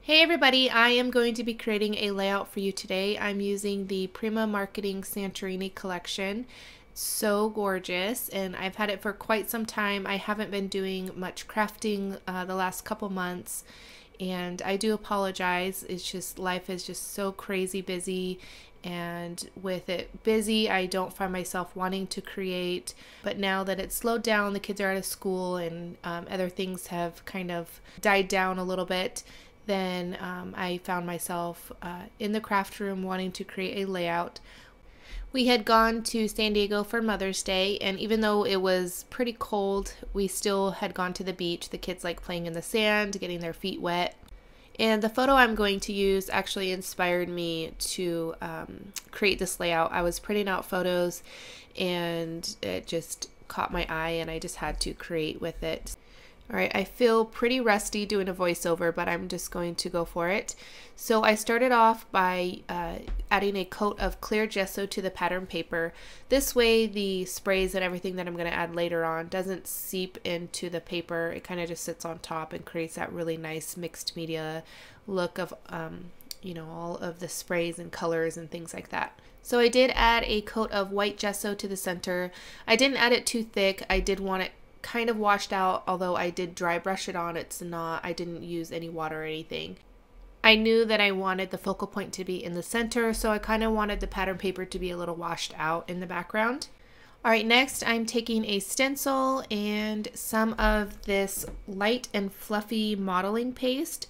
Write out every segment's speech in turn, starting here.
Hey everybody, I am going to be creating a layout for you today. I'm using the Prima Marketing Santorini collection. It's so gorgeous and I've had it for quite some time. I haven't been doing much crafting the last couple months and I do apologize. It's just life is just so crazy busy, and with it busy I don't find myself wanting to create. But now that it's slowed down, the kids are out of school and other things have kind of died down a little bit, then I found myself in the craft room wanting to create a layout. We had gone to San Diego for Mother's Day, and even though it was pretty cold, we still had gone to the beach. The kids like playing in the sand, getting their feet wet. And the photo I'm going to use actually inspired me to create this layout. I was printing out photos and it just caught my eye and I just had to create with it. Alright, I feel pretty rusty doing a voiceover, but I'm just going to go for it. So I started off by adding a coat of clear gesso to the pattern paper. This way the sprays and everything that I'm going to add later on doesn't seep into the paper. It kind of just sits on top and creates that really nice mixed media look of, you know, all of the sprays and colors and things like that. So I did add a coat of white gesso to the center. I didn't add it too thick. I did want it kind of washed out, although I did dry brush it on. I didn't use any water or anything. I knew that I wanted the focal point to be in the center, so I kind of wanted the pattern paper to be a little washed out in the background. Alright, next I'm taking a stencil and some of this light and fluffy modeling paste.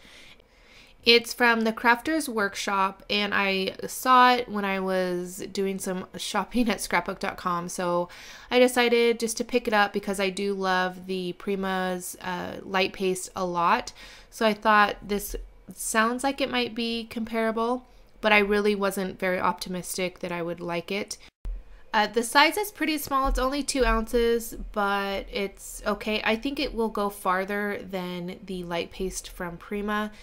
It's from the Crafter's Workshop, and I saw it when I was doing some shopping at scrapbook.com, so I decided just to pick it up because I do love the Prima's light paste a lot. So I thought this sounds like it might be comparable, but I really wasn't very optimistic that I would like it. The size is pretty small. It's only 2 ounces, but it's okay. I think it will go farther than the light paste from Prima.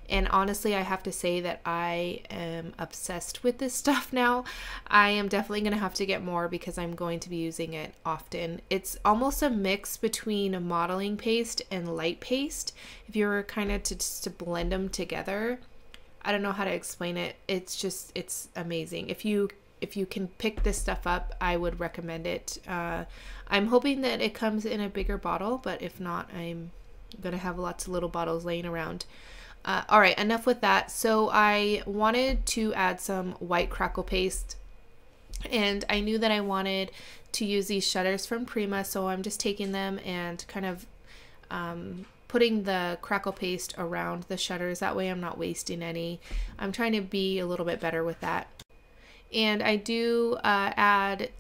And honestly, I have to say that I am obsessed with this stuff now. I am definitely going to have to get more because I'm going to be using it often. It's almost a mix between a modeling paste and light paste. If you were kind of just to blend them together, I don't know how to explain it. It's amazing. If you can pick this stuff up, I would recommend it. I'm hoping that it comes in a bigger bottle, but if not, I'm going to have lots of little bottles laying around. Alright, enough with that. So I wanted to add some white crackle paste, and I knew that I wanted to use these shutters from Prima, so I'm just taking them and kind of putting the crackle paste around the shutters. That way I'm not wasting any. I'm trying to be a little bit better with that. And I do add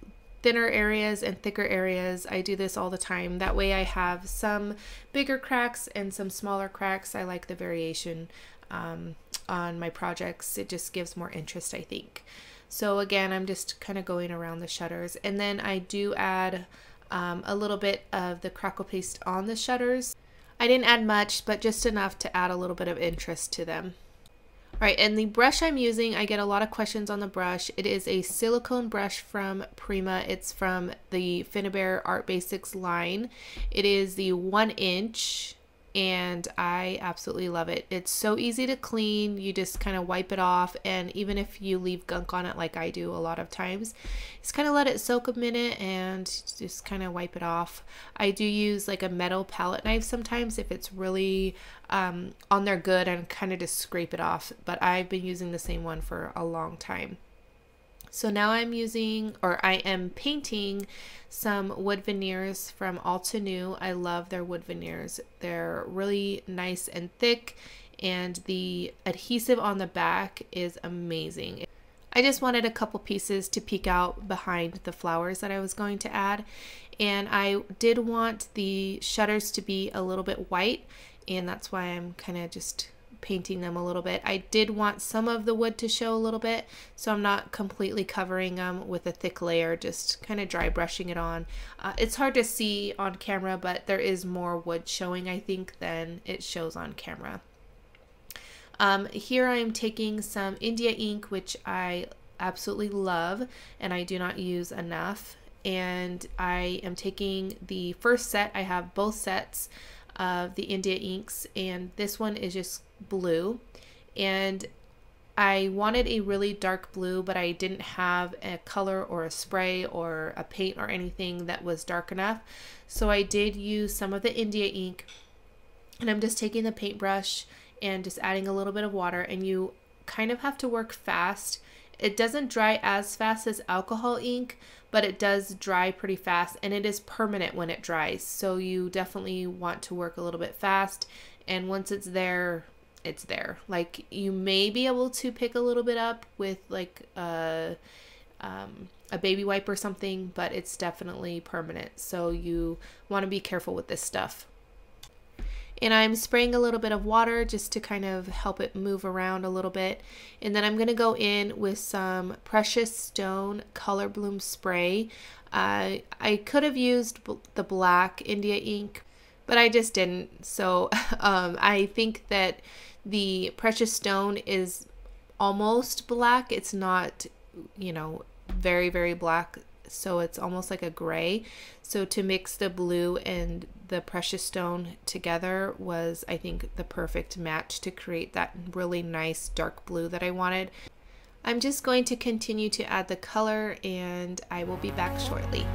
thinner areas and thicker areas. I do this all the time. That way I have some bigger cracks and some smaller cracks. I like the variation on my projects. It just gives more interest, I think. So again, I'm just kind of going around the shutters, and then I do add a little bit of the crackle paste on the shutters. I didn't add much, but just enough to add a little bit of interest to them. Alright, and the brush I'm using, I get a lot of questions on the brush. It is a silicone brush from Prima. It's from the Finnabair Art Basics line. It is the 1 inch, and I absolutely love it. It's so easy to clean. You just kind of wipe it off, and even if you leave gunk on it like I do a lot of times, just kind of let it soak a minute and just kind of wipe it off. I do use like a metal palette knife sometimes if it's really on there good, and kind of just scrape it off, but I've been using the same one for a long time. So now I am painting some wood veneers from Alta New. I love their wood veneers. They're really nice and thick, and the adhesive on the back is amazing. I just wanted a couple pieces to peek out behind the flowers that I was going to add, and I did want the shutters to be a little bit white, and that's why I'm kind of just painting them a little bit. I did want some of the wood to show a little bit, so I'm not completely covering them with a thick layer, just kind of dry brushing it on. It's hard to see on camera, but there is more wood showing, I think, than it shows on camera. Here I'm taking some India ink, which I absolutely love and I do not use enough, and I am taking the first set. I have both sets of the India inks, and this one is just blue, and I wanted a really dark blue, but I didn't have a color or a spray or a paint or anything that was dark enough. So I did use some of the India ink, and I'm just taking the paintbrush and just adding a little bit of water, and you kind of have to work fast. It doesn't dry as fast as alcohol ink, but it does dry pretty fast, and it is permanent when it dries. So you definitely want to work a little bit fast, and once it's there, it's there. Like, you may be able to pick a little bit up with like a baby wipe or something, but it's definitely permanent. So you want to be careful with this stuff. And I'm spraying a little bit of water just to kind of help it move around a little bit. And then I'm going to go in with some Precious Stone Color Bloom Spray. I could have used the black India ink, but I just didn't. So I think that the Precious Stone is almost black. It's not, you know, very, very black. So it's almost like a gray. So to mix the blue and the Precious Stone together was, I think, the perfect match to create that really nice dark blue that I wanted. I'm just going to continue to add the color, and I will be back shortly.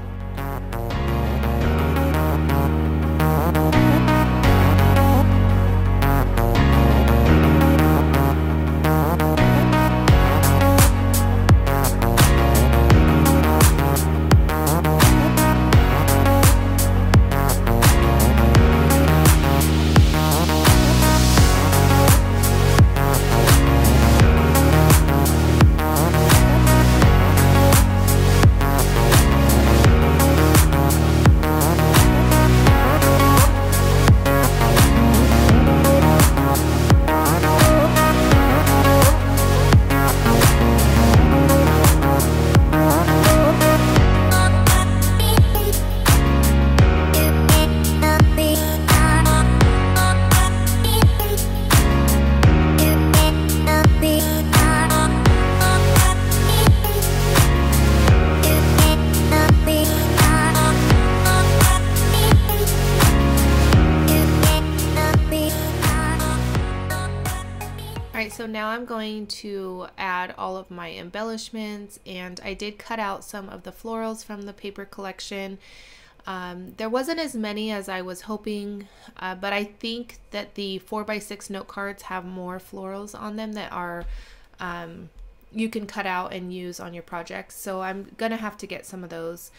So now I'm going to add all of my embellishments, and I did cut out some of the florals from the paper collection. There wasn't as many as I was hoping, but I think that the 4x6 note cards have more florals on them that are you can cut out and use on your projects. So I'm gonna have to get some of those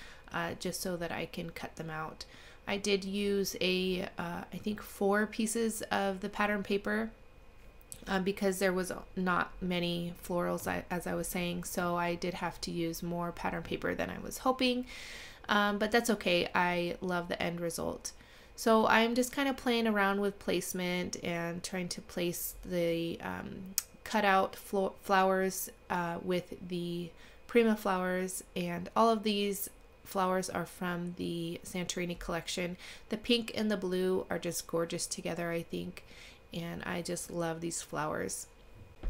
just so that I can cut them out. I did use I think 4 pieces of the pattern paper because there was not many florals, as I was saying, so I did have to use more pattern paper than I was hoping, but that's okay. I love the end result. So I'm just kind of playing around with placement and trying to place the cutout flowers with the Prima flowers, and all of these flowers are from the Santorini collection. The pink and the blue are just gorgeous together, I think, and I just love these flowers. All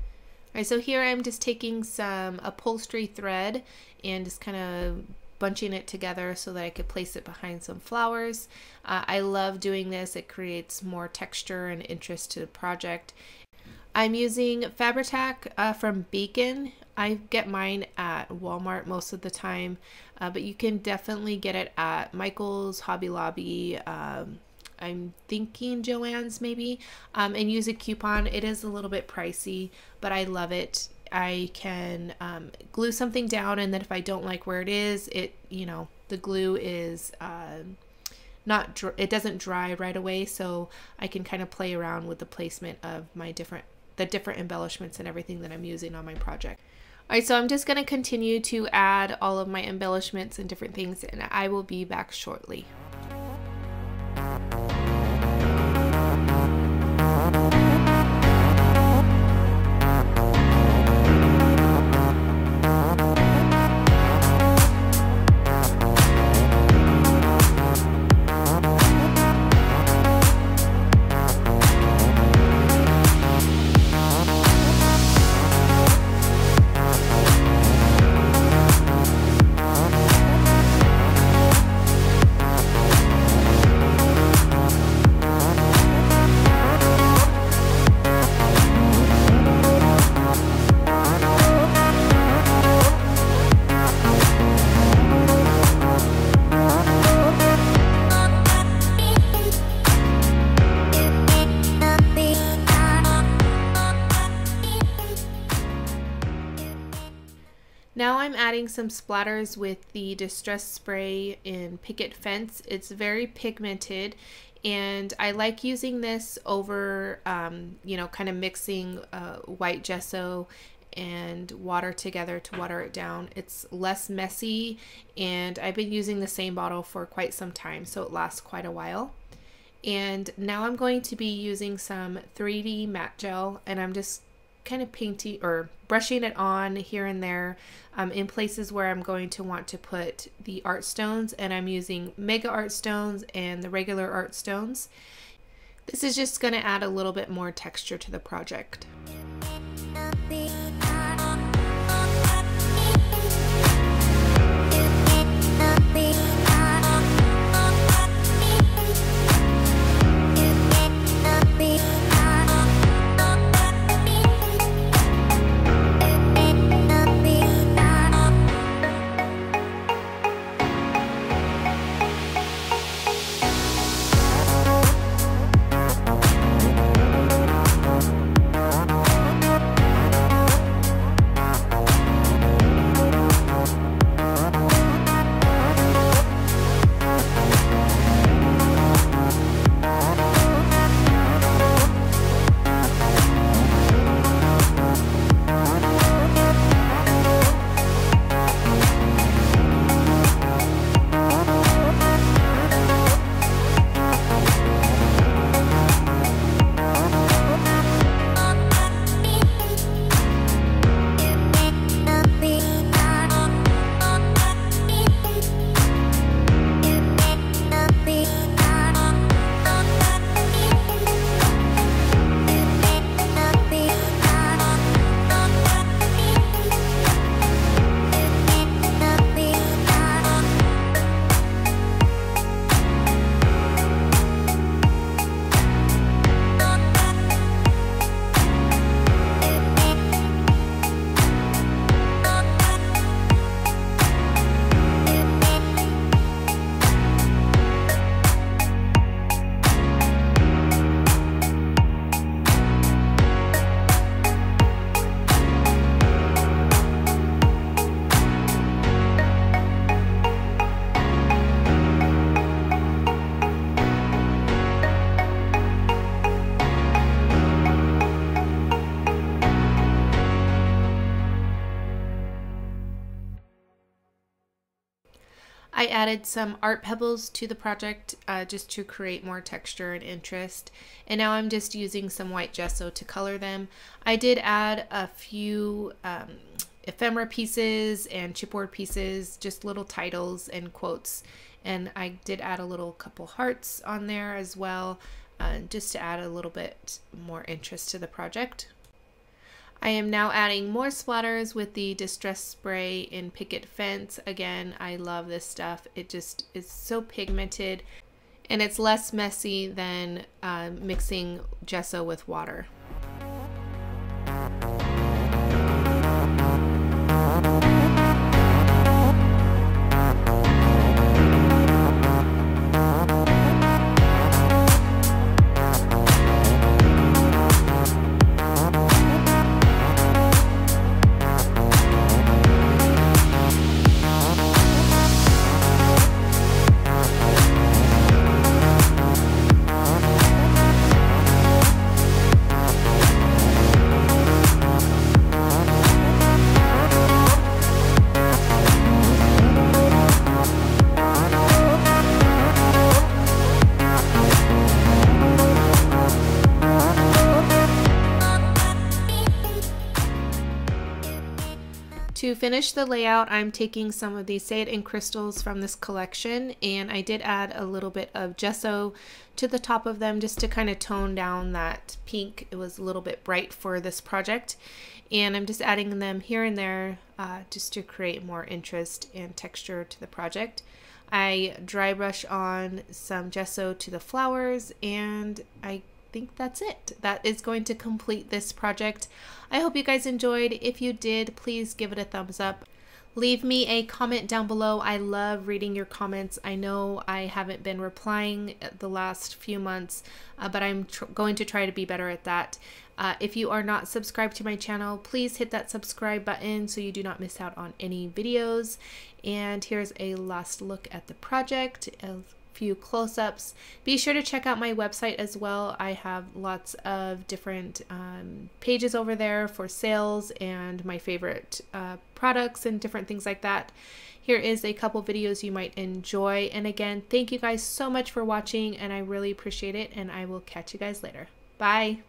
right, so here I'm just taking some upholstery thread and just kind of bunching it together so that I could place it behind some flowers. I love doing this. It creates more texture and interest to the project. I'm using Fabri-Tac from Beacon. I get mine at Walmart most of the time, but you can definitely get it at Michael's, Hobby Lobby, I'm thinking Joann's maybe, and use a coupon. It is a little bit pricey, but I love it. I can glue something down, and then if I don't like where it is, the glue is it doesn't dry right away, so I can kind of play around with the placement of my different embellishments and everything that I'm using on my project. All right, so I'm just going to continue to add all of my embellishments and different things, and I will be back shortly. Now I'm adding some splatters with the Distress Spray in Picket-Fence. It's very pigmented, and I like using this over, you know, kind of mixing white gesso and water together to water it down. It's less messy, and I've been using the same bottle for quite some time, so it lasts quite a while. And now I'm going to be using some 3D matte gel, and I'm just kind of painting or brushing it on here and there in places where I'm going to want to put the art stones, and I'm using Mega Art Stones and the regular art stones. This is just going to add a little bit more texture to the project. I added some art pebbles to the project just to create more texture and interest, and now I'm just using some white gesso to color them. I did add a few ephemera pieces and chipboard pieces, just little titles and quotes, and I did add a little couple hearts on there as well, just to add a little bit more interest to the project. I am now adding more splatters with the Distress Spray in Picket-Fence. Again, I love this stuff. It just is so pigmented, and it's less messy than mixing gesso with water. To finish the layout, I'm taking some of the Say It in crystals from this collection, and I did add a little bit of gesso to the top of them just to kind of tone down that pink. It was a little bit bright for this project, and I'm just adding them here and there just to create more interest and texture to the project. I dry brush on some gesso to the flowers, and I think that's it. That is going to complete this project. I hope you guys enjoyed. If you did, please give it a thumbs up. Leave me a comment down below. I love reading your comments. I know I haven't been replying the last few months, but I'm going to try to be better at that. If you are not subscribed to my channel, please hit that subscribe button so you do not miss out on any videos. And here's a last look at the project, a few close-ups. Be sure to check out my website as well. I have lots of different pages over there for sales and my favorite products and different things like that. Here is a couple videos you might enjoy. And again, thank you guys so much for watching, and I really appreciate it, and I will catch you guys later. Bye.